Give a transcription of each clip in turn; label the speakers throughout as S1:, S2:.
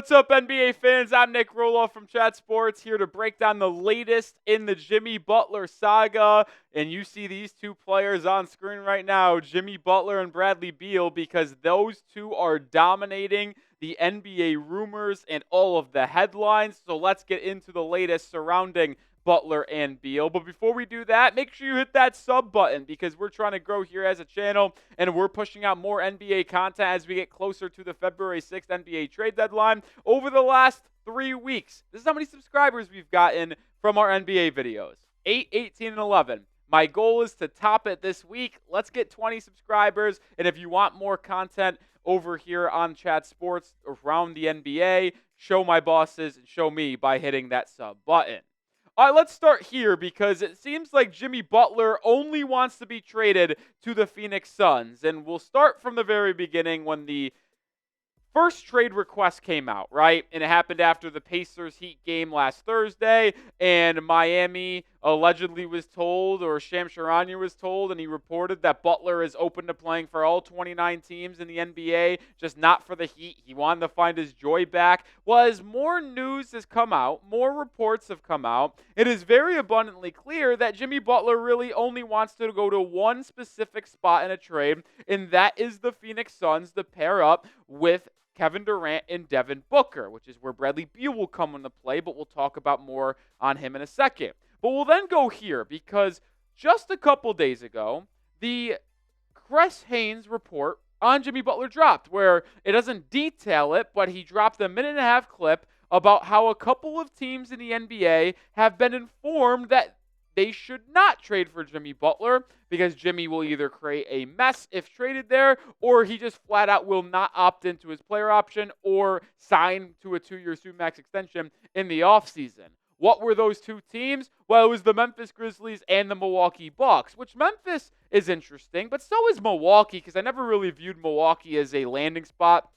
S1: What's up, NBA fans? I'm Nic Rohloff from Chat Sports, here to break down the latest in the Jimmy Butler saga. And you see these two players on screen right now, Jimmy Butler and Bradley Beal, because those two are dominating the NBA rumors and all of the headlines. So let's get into the latest surrounding Butler and Beal. But before we do that, make sure you hit that sub button because we're trying to grow here as a channel and we're pushing out more NBA content as we get closer to the February 6th NBA trade deadline. Over the last 3 weeks, this is how many subscribers we've gotten from our NBA videos. 8, 18, and 11. My goal is to top it this week. Let's get 20 subscribers. And if you want more content over here on Chat Sports around the NBA, show my bosses and show me by hitting that sub button. All right, let's start here because it seems like Jimmy Butler only wants to be traded to the Phoenix Suns. And we'll start from the very beginning when the first trade request came out, right? And it happened after the Pacers-Heat game last Thursday, and Miami allegedly was told, or Shams Charania was told, and he reported that Butler is open to playing for all 29 teams in the NBA, just not for the Heat. He wanted to find his joy back. Well, as more news has come out, more reports have come out, it is very abundantly clear that Jimmy Butler really only wants to go to one specific spot in a trade, and that is the Phoenix Suns to pair up with Kevin Durant and Devin Booker, which is where Bradley Beal will come into play, but we'll talk about more on him in a second. But we'll then go here because just a couple days ago, the Chris Haynes report on Jimmy Butler dropped, where it doesn't detail it, but he dropped a minute-and-a-half clip about how a couple of teams in the NBA have been informed that they should not trade for Jimmy Butler because Jimmy will either create a mess if traded there, or he just flat out will not opt into his player option or sign to a 2-year Supermax extension in the offseason. What were those two teams? Well, it was the Memphis Grizzlies and the Milwaukee Bucks, which Memphis is interesting, but so is Milwaukee because I never really viewed Milwaukee as a landing spot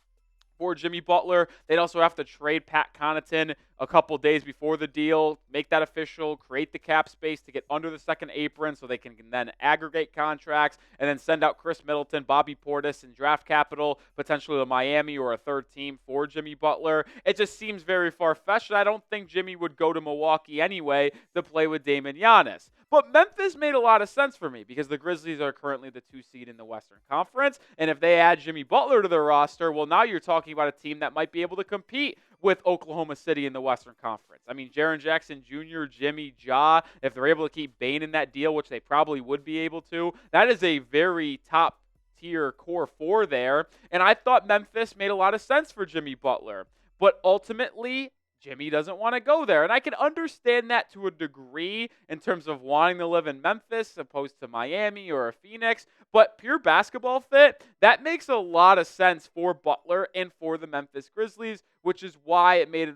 S1: for Jimmy Butler. They'd also have to trade Pat Connaughton a couple days before the deal, make that official, create the cap space to get under the second apron so they can then aggregate contracts and then send out Chris Middleton, Bobby Portis, and draft capital, potentially to Miami or a third team for Jimmy Butler. It just seems very far-fetched. I don't think Jimmy would go to Milwaukee anyway to play with Dame Giannis. But Memphis made a lot of sense for me because the Grizzlies are currently the 2 seed in the Western Conference. And if they add Jimmy Butler to their roster, well, now you're talking about a team that might be able to compete with Oklahoma City in the Western Conference. I mean, Jaren Jackson Jr., Jimmy, Ja, if they're able to keep Bane in that deal, which they probably would be able to, that is a very top-tier core four there. And I thought Memphis made a lot of sense for Jimmy Butler. But ultimately, Jimmy doesn't want to go there. And I can understand that to a degree in terms of wanting to live in Memphis opposed to Miami or a Phoenix. But pure basketball fit, that makes a lot of sense for Butler and for the Memphis Grizzlies, which is why it made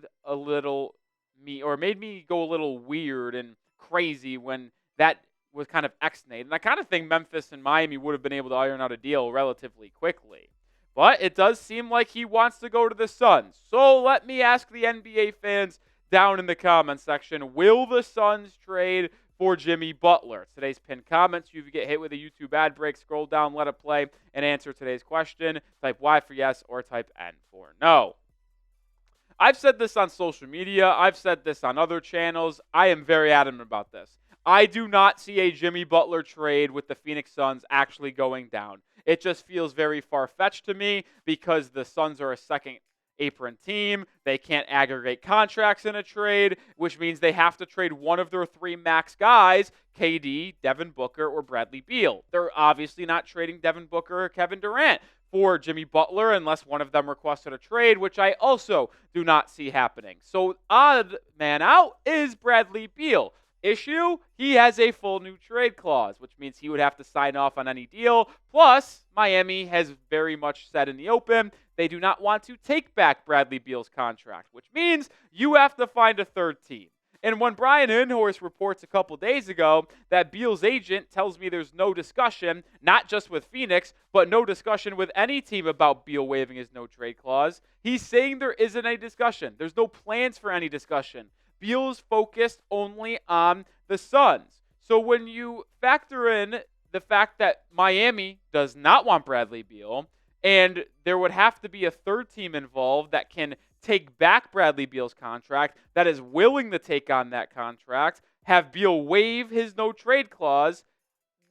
S1: me go a little weird and crazy when that was kind of ex-nate. And I kind of think Memphis and Miami would have been able to iron out a deal relatively quickly. But it does seem like he wants to go to the Suns. So let me ask the NBA fans down in the comments section, will the Suns trade for Jimmy Butler? Today's pinned comments, you get hit with a YouTube ad break, scroll down, let it play, and answer today's question. Type Y for yes or type N for no. I've said this on social media. I've said this on other channels. I am very adamant about this. I do not see a Jimmy Butler trade with the Phoenix Suns actually going down. It just feels very far-fetched to me because the Suns are a second apron team. They can't aggregate contracts in a trade, which means they have to trade one of their 3 max guys, KD, Devin Booker, or Bradley Beal. They're obviously not trading Devin Booker or Kevin Durant for Jimmy Butler unless one of them requested a trade, which I also do not see happening. So odd man out is Bradley Beal. Issue, he has a full new trade clause, which means he would have to sign off on any deal. Plus, Miami has very much said in the open they do not want to take back Bradley Beal's contract, which means you have to find a third team. And when Brian Windhorst reports a couple days ago that Beal's agent tells me there's no discussion, not just with Phoenix, but no discussion with any team about Beal waiving his no-trade clause, he's saying there isn't a discussion. There's no plans for any discussion. Beal is focused only on the Suns. So when you factor in the fact that Miami does not want Bradley Beal, and there would have to be a third team involved that can take back Bradley Beal's contract, that is willing to take on that contract, have Beal waive his no trade clause.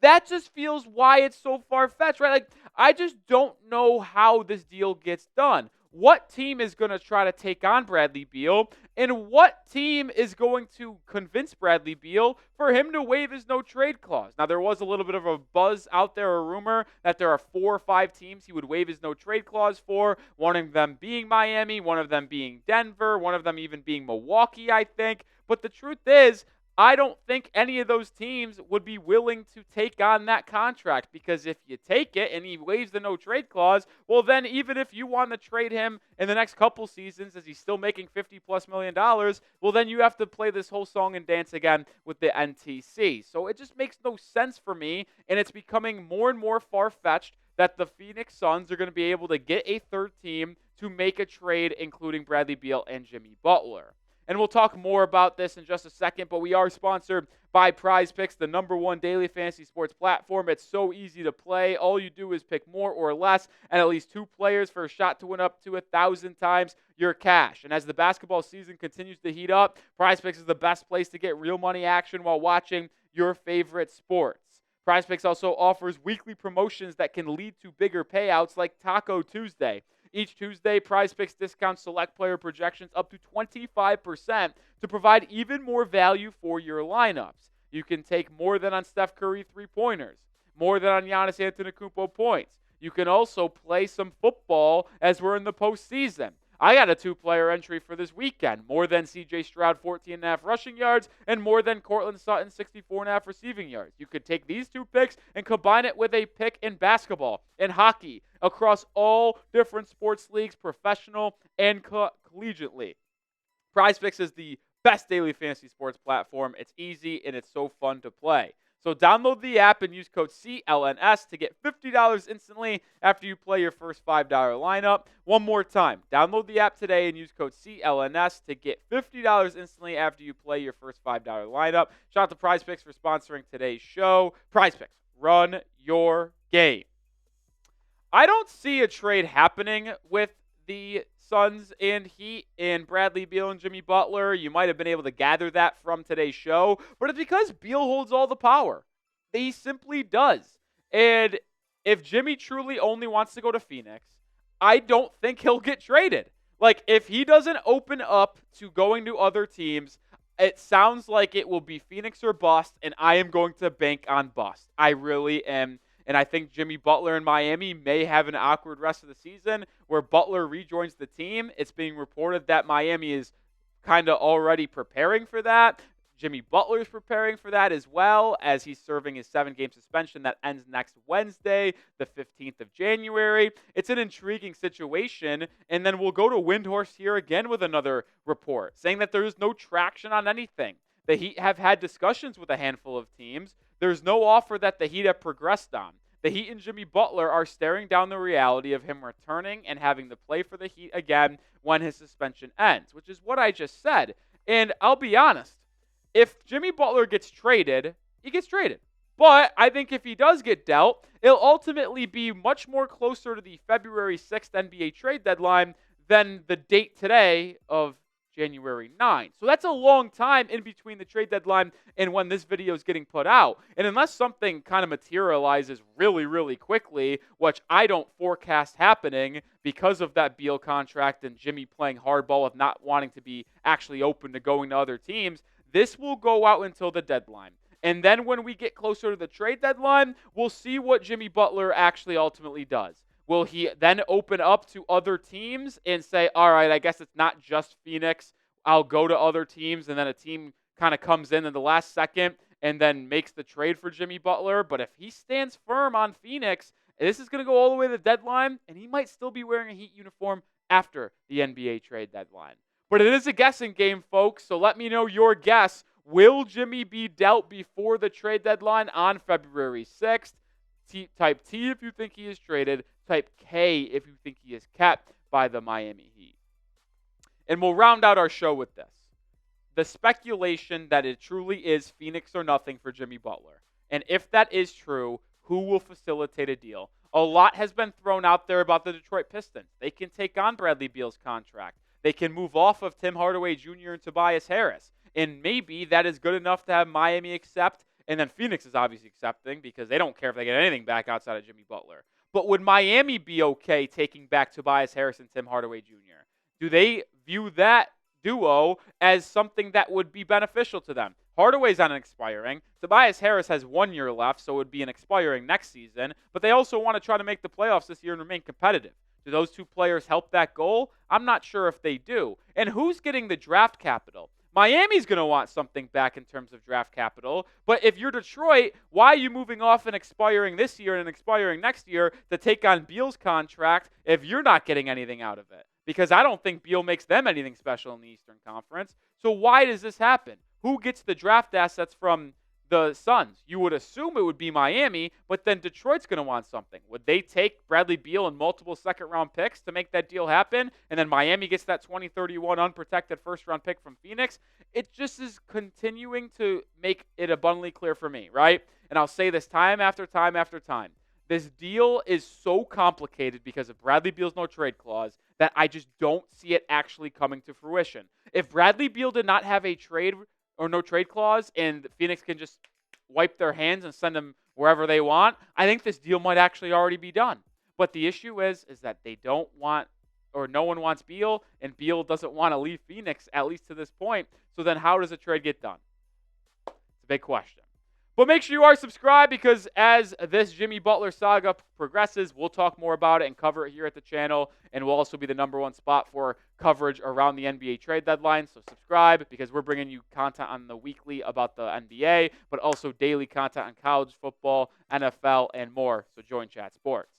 S1: That just feels why it's so far-fetched, right? Like, I just don't know how this deal gets done. What team is going to try to take on Bradley Beal, and what team is going to convince Bradley Beal for him to waive his no-trade clause? Now, there was a little bit of a buzz out there, a rumor, that there are 4 or 5 teams he would waive his no-trade clause for, one of them being Miami, one of them being Denver, one of them even being Milwaukee, I think. But the truth is, I don't think any of those teams would be willing to take on that contract, because if you take it and he waives the no-trade clause, well, then even if you want to trade him in the next couple seasons as he's still making $50+ million, well, then you have to play this whole song and dance again with the NTC. So it just makes no sense for me, and it's becoming more and more far-fetched that the Phoenix Suns are going to be able to get a third team to make a trade, including Bradley Beal and Jimmy Butler. And we'll talk more about this in just a second, but we are sponsored by Prize Picks, the #1 daily fantasy sports platform. It's so easy to play. All you do is pick more or less and at least 2 players for a shot to win up to 1,000 times your cash. And as the basketball season continues to heat up, Prize Picks is the best place to get real money action while watching your favorite sports. Prize Picks also offers weekly promotions that can lead to bigger payouts, like Taco Tuesday. Each Tuesday, Prize Picks discounts select player projections up to 25% to provide even more value for your lineups. You can take more than on Steph Curry 3-pointers, more than on Giannis Antetokounmpo points. You can also play some football as we're in the postseason. I got a 2-player entry for this weekend, more than C.J. Stroud 14.5 rushing yards and more than Cortland Sutton 64.5 receiving yards. You could take these 2 picks and combine it with a pick in basketball and hockey across all different sports leagues, professional and collegiately. Prize Picks is the best daily fantasy sports platform. It's easy and it's so fun to play. So download the app and use code CLNS to get $50 instantly after you play your first $5 lineup. One more time, download the app today and use code CLNS to get $50 instantly after you play your first $5 lineup. Shout out to Prize Picks for sponsoring today's show. Prize Picks, run your game. I don't see a trade happening with the Suns and Heat and Bradley Beal and Jimmy Butler. You might have been able to gather that from today's show, but it's because Beal holds all the power. He simply does. And if Jimmy truly only wants to go to Phoenix, I don't think he'll get traded. Like, if he doesn't open up to going to other teams, it sounds like it will be Phoenix or bust, and I am going to bank on bust. I really am. And I think Jimmy Butler in Miami may have an awkward rest of the season where Butler rejoins the team. It's being reported that Miami is kind of already preparing for that. Jimmy Butler is preparing for that as well, as he's serving his 7-game suspension that ends next Wednesday, the 15th of January. It's an intriguing situation. And then we'll go to Windhorst here again with another report saying that there is no traction on anything. The Heat have had discussions with a handful of teams. There's no offer that the Heat have progressed on. The Heat and Jimmy Butler are staring down the reality of him returning and having to play for the Heat again when his suspension ends, which is what I just said. And I'll be honest, if Jimmy Butler gets traded, he gets traded. But I think if he does get dealt, it'll ultimately be much more closer to the February 6th NBA trade deadline than the date today of January 9th. So that's a long time in between the trade deadline and when this video is getting put out. And unless something kind of materializes really, really quickly, which I don't forecast happening because of that Beal contract and Jimmy playing hardball with not wanting to be actually open to going to other teams, this will go out until the deadline. And then when we get closer to the trade deadline, we'll see what Jimmy Butler actually ultimately does. Will he then open up to other teams and say, all right, I guess it's not just Phoenix. I'll go to other teams, and then a team kind of comes in the last second and then makes the trade for Jimmy Butler. But if he stands firm on Phoenix, this is going to go all the way to the deadline, and he might still be wearing a Heat uniform after the NBA trade deadline. But it is a guessing game, folks, so let me know your guess. Will Jimmy be dealt before the trade deadline on February 6th? Type T if you think he is traded. Type K if you think he is kept by the Miami Heat. And we'll round out our show with this. The speculation that it truly is Phoenix or nothing for Jimmy Butler. And if that is true, who will facilitate a deal? A lot has been thrown out there about the Detroit Pistons. They can take on Bradley Beal's contract. they can move off of Tim Hardaway Jr. and Tobias Harris. And maybe that is good enough to have Miami accept. And then Phoenix is obviously accepting because they don't care if they get anything back outside of Jimmy Butler. But would Miami be okay taking back Tobias Harris and Tim Hardaway Jr.? Do they view that duo as something that would be beneficial to them? Hardaway's on an expiring. Tobias Harris has 1 year left, so it would be an expiring next season. But they also want to try to make the playoffs this year and remain competitive. Do those two players help that goal? I'm not sure if they do. And who's getting the draft capital? Miami's going to want something back in terms of draft capital. But if you're Detroit, why are you moving off and expiring this year and expiring next year to take on Beal's contract if you're not getting anything out of it? Because I don't think Beal makes them anything special in the Eastern Conference. So why does this happen? Who gets the draft assets from the Suns? You would assume it would be Miami, but then Detroit's going to want something. Would they take Bradley Beal and multiple second-round picks to make that deal happen? And then Miami gets that 2031 unprotected first-round pick from Phoenix? It just is continuing to make it abundantly clear for me, right? And I'll say this time after time after time. This deal is so complicated because of Bradley Beal's no-trade clause that I just don't see it actually coming to fruition. If Bradley Beal did not have a trade or no-trade clause and Phoenix can just wipe their hands and send him wherever they want, I think this deal might actually already be done. But the issue is that they don't want, or no one wants Beal, and Beal doesn't want to leave Phoenix, at least to this point. So then how does a trade get done? It's a big question. But make sure you are subscribed because as this Jimmy Butler saga progresses, we'll talk more about it and cover it here at the channel. And we'll also be the #1 spot for coverage around the NBA trade deadline. So subscribe because we're bringing you content on the weekly about the NBA, but also daily content on college football, NFL, and more. So join Chat Sports.